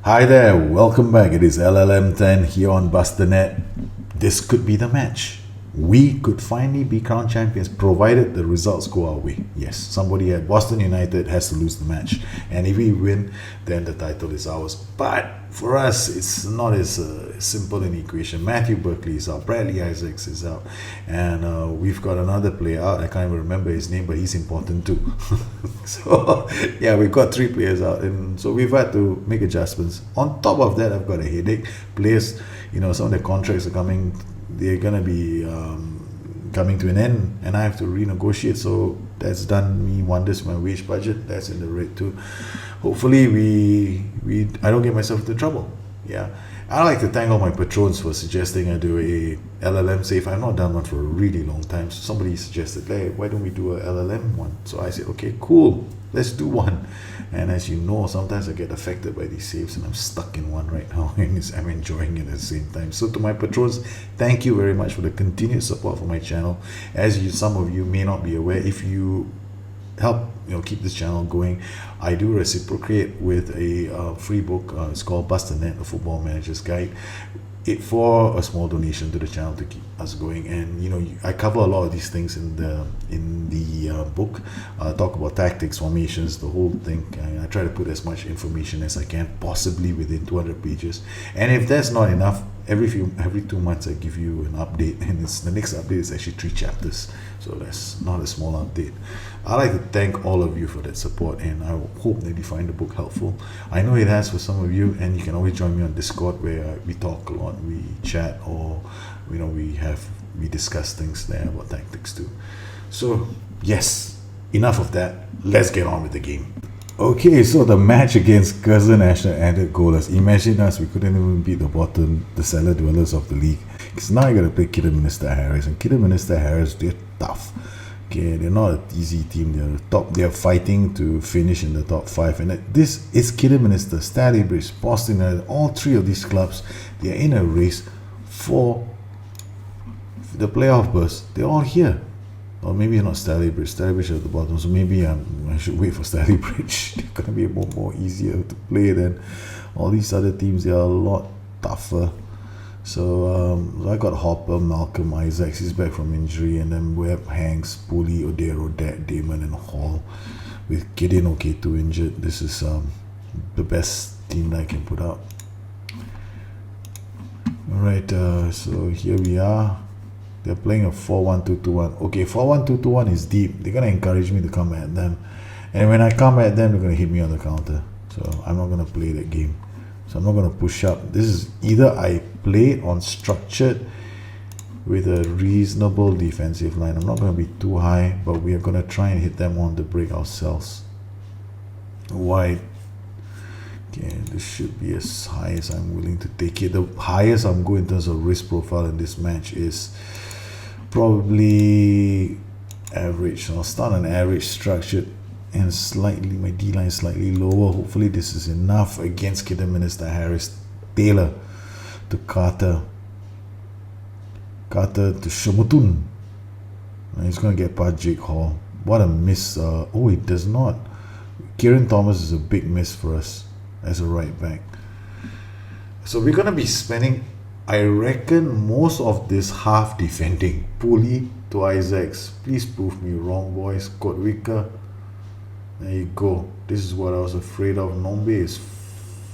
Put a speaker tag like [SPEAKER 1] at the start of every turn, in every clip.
[SPEAKER 1] Hi there, welcome back. It is LLM10 here on BusterNet. This could be the match. We could finally be crowned champions provided the results go our way. Yes, somebody at Boston United has to lose the match, and if we win, then the title is ours. But for us, it's not as simple an equation. Matthew Berkeley is out, Bradley Isaacs is out, and we've got another player out. I can't even remember his name, but he's important too. So yeah, we've got 3 players out, and so we've had to make adjustments. On top of that, I've got a headache. Players, some of the contracts are coming. They're gonna be coming to an end, and I have to renegotiate. So that's done me wonders. My wage budget, that's in the red too. Hopefully, I don't get myself into trouble. Yeah, I'd like to thank all my patrons for suggesting I do a LLM safe. I've not done one for a really long time. So somebody suggested, hey, why don't we do a LLM one? So I said, okay, cool, let's do one. And as you know, sometimes I get affected by these saves, and I'm stuck in one right now, and I'm enjoying it at the same time. So to my patrons, thank you very much for the continued support for my channel. As some of you may not be aware, if you help keep this channel going, I do reciprocate with a free book. It's called BusterNet, a Football Manager's Guide, for a small donation to the channel to keep us going. And I cover a lot of these things in the book. Talk about tactics, formations, the whole thing. I try to put as much information as I can, possibly within 200 pages. And if that's not enough, every 2 months I give you an update, and the next update is actually 3 chapters, so that's not a small update. I'd like to thank all of you for that support, and I hope that you find the book helpful. I know it has for some of you, and you can always join me on Discord, where we talk a lot, we chat, or we discuss things there about tactics too. So yes, enough of that, let's get on with the game. Okay, so the match against Gloucester National ended goalless. Imagine us, we couldn't even beat the cellar dwellers of the league. Because now you got to play Kidderminster Harriers, and Kidderminster Harriers, they're tough. Okay, they're not an easy team. They're fighting to finish in the top 5, and this is Kidderminster, Stalybridge, Boston United. All 3 of these clubs, they are in a race for the playoff berth. They're all here. Or maybe not Stalybridge. Stalybridge at the bottom, so maybe I should wait for Stalybridge. They're going to be more easier to play than all these other teams. They are a lot tougher. So I got Hopper, Malcolm, Isaacs, he's back from injury, and then Webb, Hanks, Pulley, Odero, Damon, and Hall, with Gideon Oketu injured. This is the best team that I can put out. Alright, so here we are. They're playing a 4-1-2-2-1. Okay, 4-1-2-2-1 is deep. They're going to encourage me to come at them. And when I come at them, they're going to hit me on the counter. So I'm not going to play that game. So I'm not going to push up. This is either I play on structured with a reasonable defensive line. I'm not going to be too high, but we are going to try and hit them on the break ourselves. Wide. Okay, this should be as high as I'm willing to take it. The highest I'm going in terms of risk profile in this match is probably average. So I'll start on average structured, and slightly, my D-line slightly lower. Hopefully this is enough against Kidderminster Harriers. Taylor to Carter to Shomutun. He's going to get past Jake Hall. What a miss. Oh, it does not. Kieran Thomas is a big miss for us as a right back. So we're going to be spending, I reckon, most of this half defending. Pulley to Isaacs. Please prove me wrong, boys. Kotwika. There you go. This is what I was afraid of. Nombe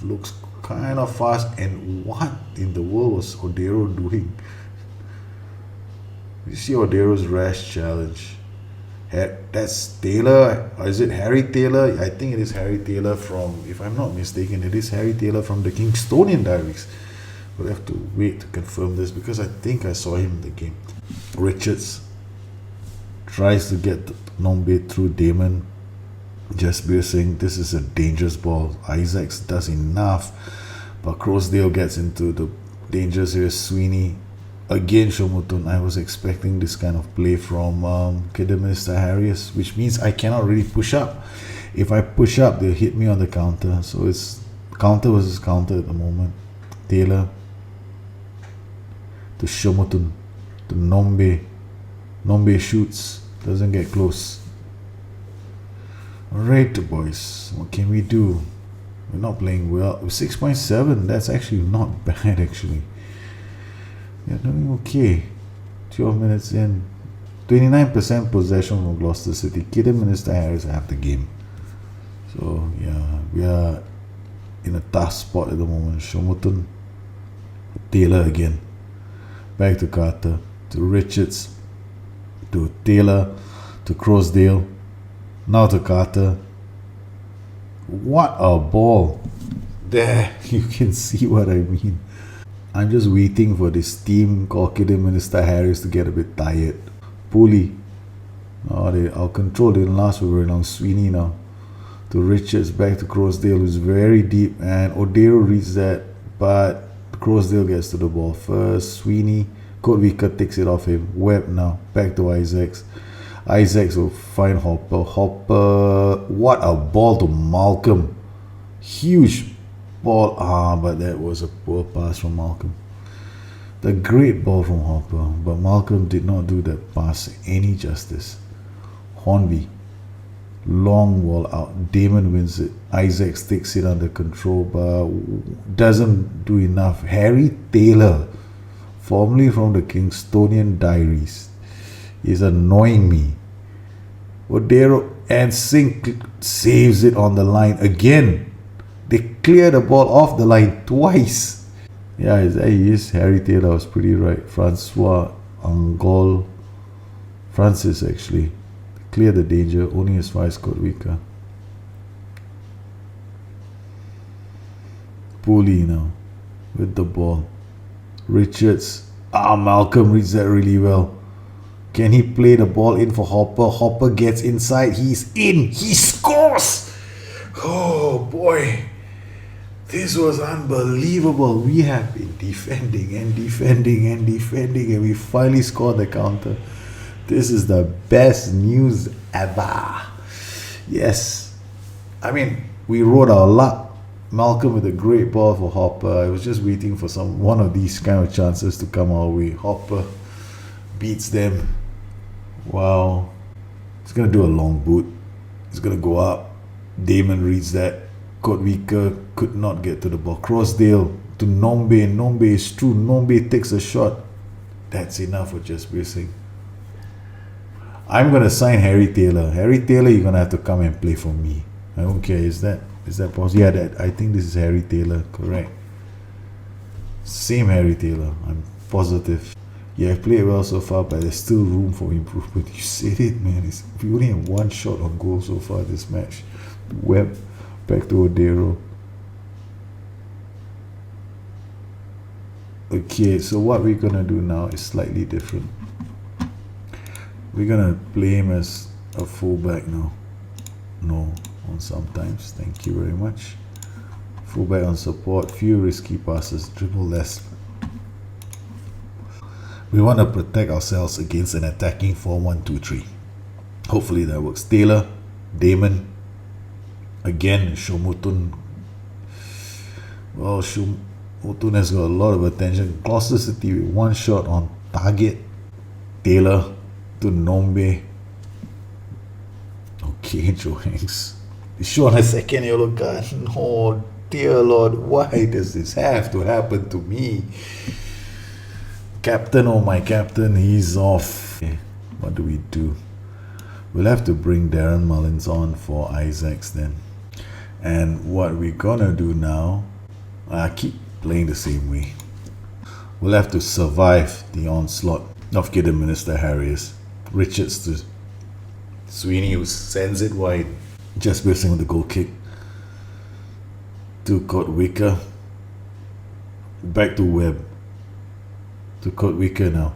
[SPEAKER 1] looks kind of fast. And what in the world was Odero doing? You see Odero's rash challenge. That's Taylor. Or is it Harry Taylor? I think it is Harry Taylor from, if I'm not mistaken, it is Harry Taylor from the Kingstonian Diaries. We'll have to wait to confirm this, because I think I saw him in the game. Richards tries to get Nombe through Damon. Just saying, this is a dangerous ball. Isaacs does enough, but Croasdale gets into the dangerous area. Sweeney again, Shomutun. I was expecting this kind of play from Kidderminster Harriers, which means I cannot really push up. If I push up, they'll hit me on the counter. So it's counter versus counter at the moment. Taylor to Shomutun to Nombe. Nombe shoots, doesn't get close. Alright boys, what can we do? We're not playing well. 6.7, that's actually not bad actually. We're doing okay. 12 minutes in. 29% possession from Gloucester City. Kidderminster Harriers have the game. So yeah, we are in a tough spot at the moment. Shomutun, Taylor again. Back to Carter, to Richards, to Taylor, to Croasdale, now to Carter. What a ball! There, you can see what I mean. I'm just waiting for this team called Kidderminster Harriers to get a bit tired. Pooley, our control didn't last for very long. Sweeney now, to Richards, back to Croasdale, who's very deep, and Odero reads that, but Croasdale gets to the ball first. Sweeney, Kotwika takes it off him. Webb now, back to Isaacs. Isaacs will find Hopper. Hopper, what a ball to Malcolm. Huge ball. But that was a poor pass from Malcolm. The great ball from Hopper, but Malcolm did not do that pass any justice. Hornby, long ball out. Damon wins it. Isaacs takes it under control, but doesn't do enough. Harry Taylor, formerly from the Kingstonian Diaries, is annoying me. Odero and Sink saves it on the line again. They clear the ball off the line twice. Yeah, there he is. Harry Taylor was pretty right. Francois Angol, Francis actually clear the danger only as far as Kotwika. Pooley now with the ball. Richards. Malcolm reads that really well. Can he play the ball in for Hopper? Hopper gets inside. He's in. He scores. Oh boy. This was unbelievable. We have been defending and defending and defending, and we finally scored the counter. This is the best news ever. Yes. I mean, we rode our luck. Malcolm with a great ball for Hopper. I was just waiting for one of these kind of chances to come our way. Hopper beats them. Wow. He's going to do a long boot. He's going to go up. Damon reads that. Kotwika could not get to the ball. Croasdale to Nombe. Nombe is true. Nombe takes a shot. That's enough for just missing. I'm going to sign Harry Taylor. Harry Taylor, you're going to have to come and play for me. I don't care. Is that possible? Yeah, I think this is Harry Taylor. Correct. Same Harry Taylor. I'm positive. Yeah, I've played well so far, but there's still room for improvement. You said it, man. We only have one shot on goal so far this match. Webb, back to Odero. Okay, so what we're going to do now is slightly different. We're going to play him as a fullback now. No, on sometimes. Thank you very much. Fullback on support, few risky passes, dribble less. We want to protect ourselves against an attacking 4-1-2-3. Hopefully that works. Taylor, Damon, again, Shomutun. Well, Shomutun has got a lot of attention. Gloucester City with one shot on target. Taylor to Nombe. Okay, Joe Hanks. He's shown a second yellow card. Oh dear Lord, why does this have to happen to me? Captain, oh my captain, he's off. Okay, what do we do? We'll have to bring Darren Mullins on for Isaacs then. And what we're gonna do now, I keep playing the same way. We'll have to survive the onslaught of Kidderminster Harriers. Richards to Sweeney, who sends it wide, just missing the goal kick. To Kotwika. Back to Webb. To Kotwika now.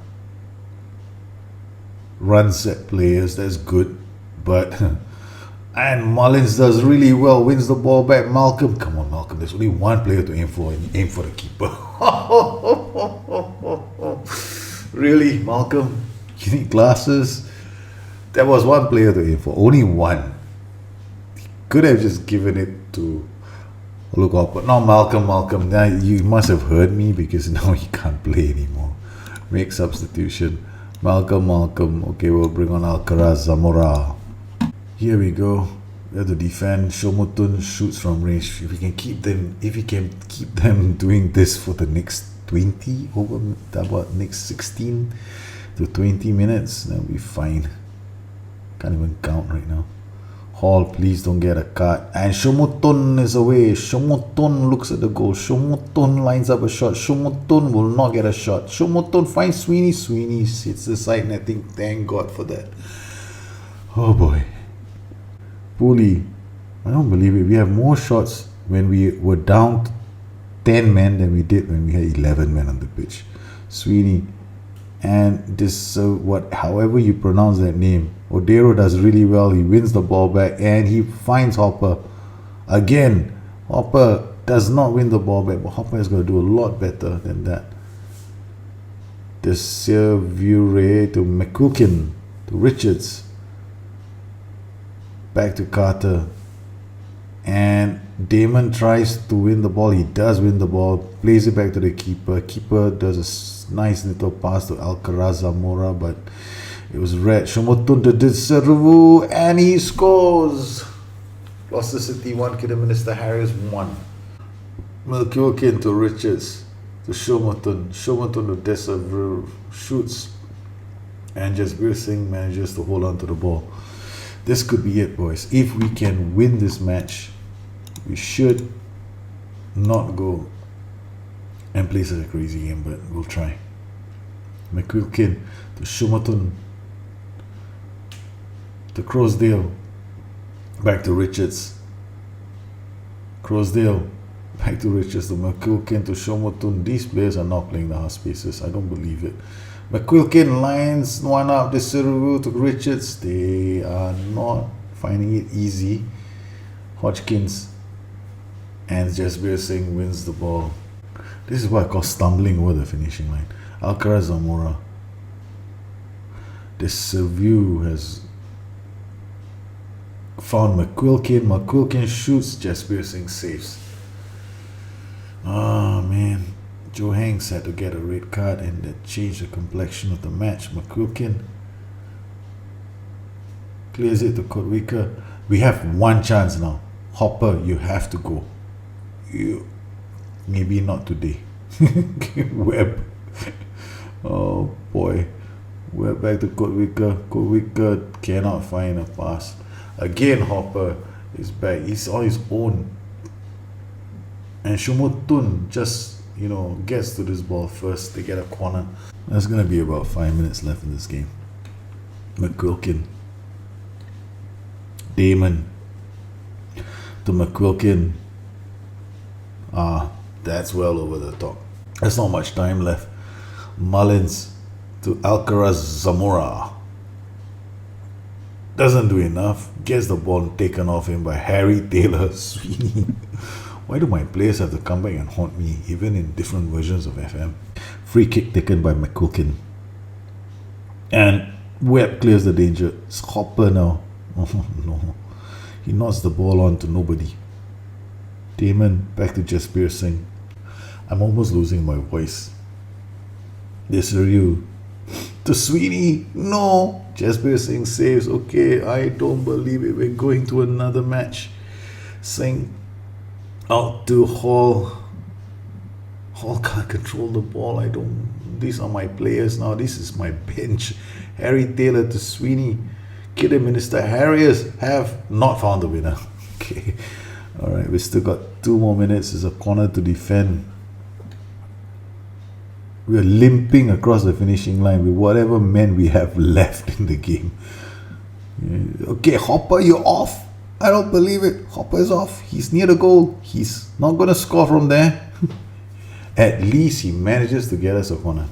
[SPEAKER 1] Runs at players, that's good. But and Mullins does really well, wins the ball back. Malcolm, come on Malcolm, there's only one player to aim for, and you aim for the keeper. Really, Malcolm? You need glasses? There was one player to aim for, only one. He could have just given it to look up, but not Malcolm. Now you must have heard me, because now he can't play anymore. Make substitution. Malcolm. Okay, we'll bring on Alcaraz Zamora. Here we go. We have to defend. Shomotun shoots from range. If we can keep them doing this for the next 20 over about next 16 to 20 minutes, then we'll be fine. Can't even count right now. Hall, please don't get a cut. And Shomotun is away. Shomotun looks at the goal. Shomotun lines up a shot. Shomotun will not get a shot. Shomotun finds Sweeney. Sweeney hits the side netting. Thank God for that. Oh boy. Pooley, I don't believe it. We have more shots when we were down 10 men than we did when we had 11 men on the pitch. Sweeney, and this however you pronounce that name, Odero does really well. He wins the ball back and he finds Hopper. Again, Hopper does not win the ball back, but Hopper is going to do a lot better than that. The Serviure to McQuilkin, to Richards. Back to Carter. And Damon tries to win the ball. He does win the ball. Plays it back to the keeper. Keeper does a nice little pass to Alcaraz Zamora, but it was red. Shomotun to Deservu, and he scores. Gloucester City 1, Kidderminster Harriers 1. McQuilkin to Richards, to Shomotun. Shomotun to Deservu, shoots. And Jasbir Singh manages to hold on to the ball. This could be it, boys. If we can win this match, we should not go and play such a crazy game, but we'll try. McQuilkin to Shomotun, to Crosdale, back to Richards. Crosdale, back to Richards, to McQuilkin, to Shomotun. These players are not playing the half spaces. I don't believe it. McQuilkin lines one up, the Siru to Richards. They are not finding it easy. Hodgkins and Jasbir Singh wins the ball. This is what I call stumbling over the finishing line. Alcaraz Zamora. The Serviu has found McQuilkin. McQuilkin shoots, Jasbir Singh saves. Oh man. Joe Hanks had to get a red card, and that changed the complexion of the match. McQuilkin clears it to Kotwicker. We have one chance now. Hopper, you have to go. You maybe not today. Webb. Oh boy. Webb back to Kotwicker. Kotwicker cannot find a pass. Again, Hopper is back. He's on his own. And Shomotun just gets to this ball first. They get a corner. There's going to be about 5 minutes left in this game. McQuilkin. Damon to McQuilkin. That's well over the top. There's not much time left. Mullins to Alcaraz Zamora. Doesn't do enough. Gets the ball taken off him by Harry Taylor Sweeney. Why do my players have to come back and haunt me, even in different versions of FM? Free kick taken by McQuilkin. And Webb clears the danger. It's Hopper now. Oh no. He knocks the ball on to nobody. Damon back to Jasbir Singh. I'm almost losing my voice. This are you. To Sweeney. No. Jasbir Singh saves. Okay, I don't believe it. We're going to another match. Singh out to Hall. Hall can't control the ball. These are my players now. This is my bench. Harry Taylor to Sweeney. Kidderminster Harriers have not found the winner. Okay. Alright, we still got 2 more minutes. There's a corner to defend. We are limping across the finishing line with whatever men we have left in the game. Okay, Hopper, you're off. I don't believe it. Hopper is off. He's near the goal. He's not going to score from there. At least he manages to get us a corner.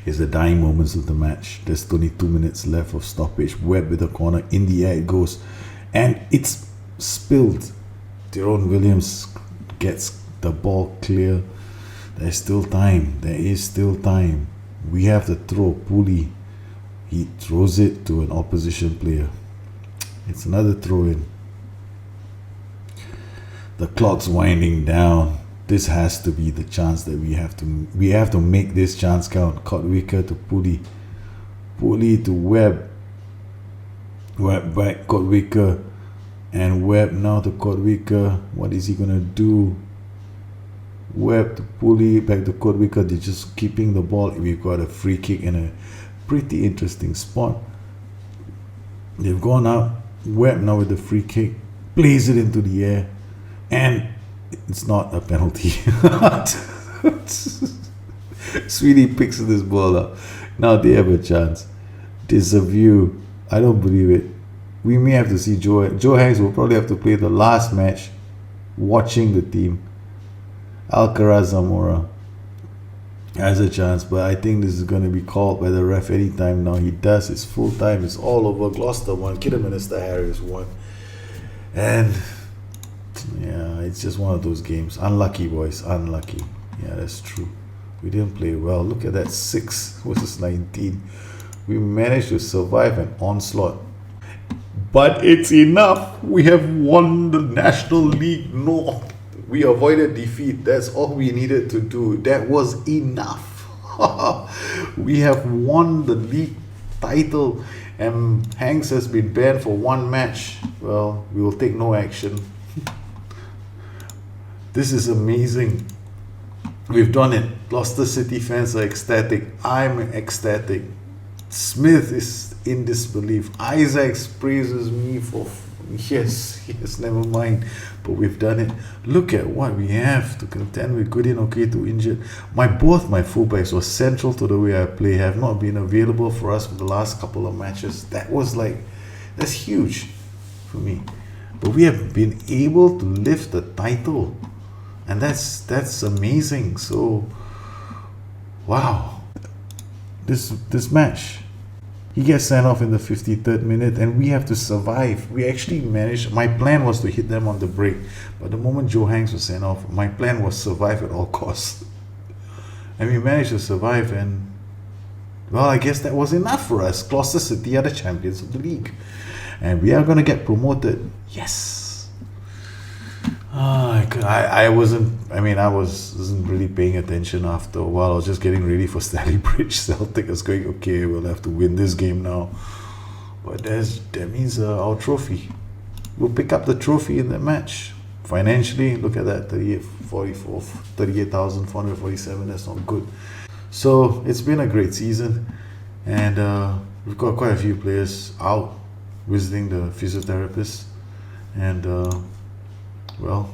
[SPEAKER 1] It's the dying moments of the match. There's 22 minutes left of stoppage. Webb with the corner. In the air it goes. And it's spilled. Tyrone Williams gets the ball clear. There's still time. There is still time. We have to throw. Pooley. He throws it to an opposition player. It's another throw in. The clock's winding down. This has to be the chance that we have to make this chance count. Kotwicker to Pooley. Pooley to Webb. Webb back, Kotwicker, and Webb now to Kotwicker. What is he gonna do? Webb to Pulley, back to Kotwicker. They're just keeping the ball. We've got a free kick in a pretty interesting spot. They've gone up. Webb now with the free kick, plays it into the air, and it's not a penalty. Sweetie picks this ball up. Now they have a chance. There's a view. I don't believe it. We may have to see Joe Hanks will probably have to play the last match watching the team. Alcaraz Zamora has a chance, but I think this is going to be called by the ref anytime now. He does. It's full time. It's all over. Gloucester won. Kidderminster Harriers won. And yeah, it's just one of those games. Unlucky, boys. Unlucky. Yeah, that's true. We didn't play well. Look at that. 6 versus 19. We managed to survive an onslaught. But it's enough. We have won the National League North. We avoided defeat. That's all we needed to do. That was enough. We have won the league title, and Hanks has been banned for 1 match. Well, we will take no action. This is amazing. We've done it. Gloucester City fans are ecstatic. I'm ecstatic. Smith is in disbelief. Isaacs praises me for yes, never mind. But we've done it. Look at what we have to contend with. Goodin, okay, to injured. Both my fullbacks were central to the way I play. Have not been available for us for the last couple of matches. That's huge for me. But we have been able to lift the title, and that's amazing. So, wow, this match. He gets sent off in the 53rd minute, and we have to survive. We actually managed. My plan was to hit them on the break, but the moment Joe Hanks was sent off, my plan was survive at all costs. And we managed to survive, and well, I guess that was enough for us. Gloucester City are the champions of the league, and we are going to get promoted. Yes. I wasn't really paying attention after a while. I was just getting ready for Stanley Bridge. Celtic was going, okay, we'll have to win this game now. But that means our trophy. We'll pick up the trophy in that match. Financially, look at that, 38,447. That's not good. So it's been a great season, and we've got quite a few players out visiting the physiotherapist, and well,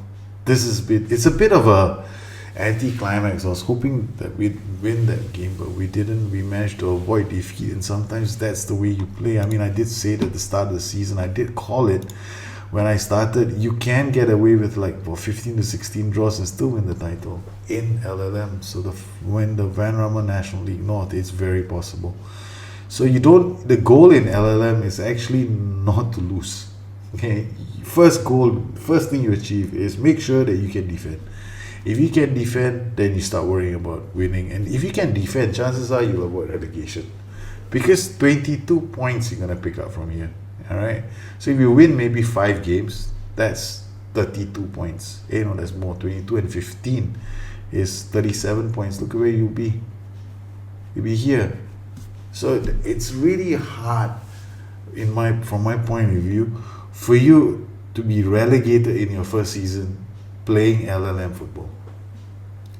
[SPEAKER 1] it's a bit of a anti-climax. I was hoping that we'd win that game, but we didn't. We managed to avoid defeat, and sometimes that's the way you play. I mean, I did say it at the start of the season. I did call it when I started. You can get away with 15 to 16 draws and still win the title in LLM. So when the Van Rama National League North, it's very possible. So the goal in LLM is actually not to lose. Okay, first thing you achieve is make sure that you can defend. If you can defend, then you start worrying about winning. And if you can defend, chances are you'll avoid relegation, because 22 points you're going to pick up from here. All right. So if you win maybe 5 games, that's 32 points. That's more. 22 and 15 is 37 points. Look at where you'll be. You'll be here. So it's really hard, from my point of view, for you to be relegated in your first season playing LLM football,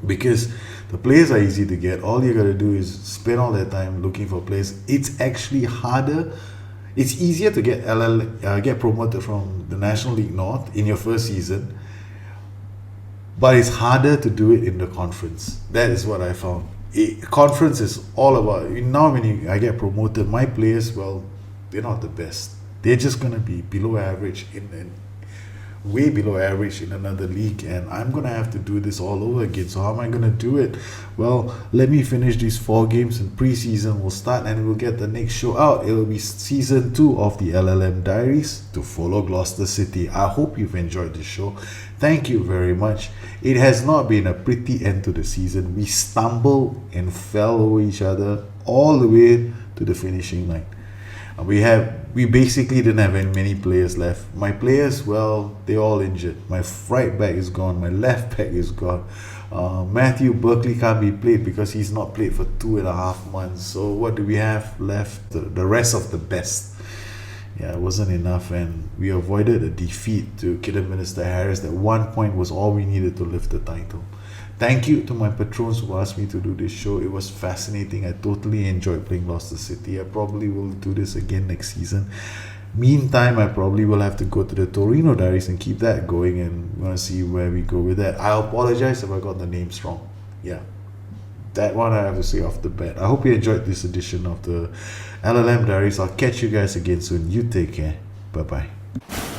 [SPEAKER 1] because the players are easy to get. All you got to do is spend all that time looking for players. It's actually harder. It's easier to get promoted from the National League North in your first season, but it's harder to do it in the conference. That is what I found. Conference is all about, now when I get promoted, my players, well, they're not the best. They're just going to be below average, way below average in another league, and I'm going to have to do this all over again. So how am I going to do it? Well, let me finish these 4 games, and pre-season will start, and we'll get the next show out. It will be season 2 of the LLM Diaries to follow Gloucester City. I hope you've enjoyed this show. Thank you very much. It has not been a pretty end to the season. We stumbled and fell over each other all the way to the finishing line. We basically didn't have many players left. My players, well, they're all injured. My right back is gone. My left back is gone. Matthew Berkeley can't be played because he's not played for 2.5 months. So what do we have left? The rest of the best. Yeah, it wasn't enough, and we avoided a defeat to Kidderminster Harriers. That 1 point was all we needed to lift the title. Thank you to my patrons who asked me to do this show. It was fascinating. I totally enjoyed playing Gloucester City. I probably will do this again next season. Meantime, I probably will have to go to the Torino Diaries and keep that going, and want to see where we go with that. I apologize if I got the names wrong. Yeah, that one I have to say off the bat. I hope you enjoyed this edition of the LLM Diaries. I'll catch you guys again soon. You take care. Bye bye.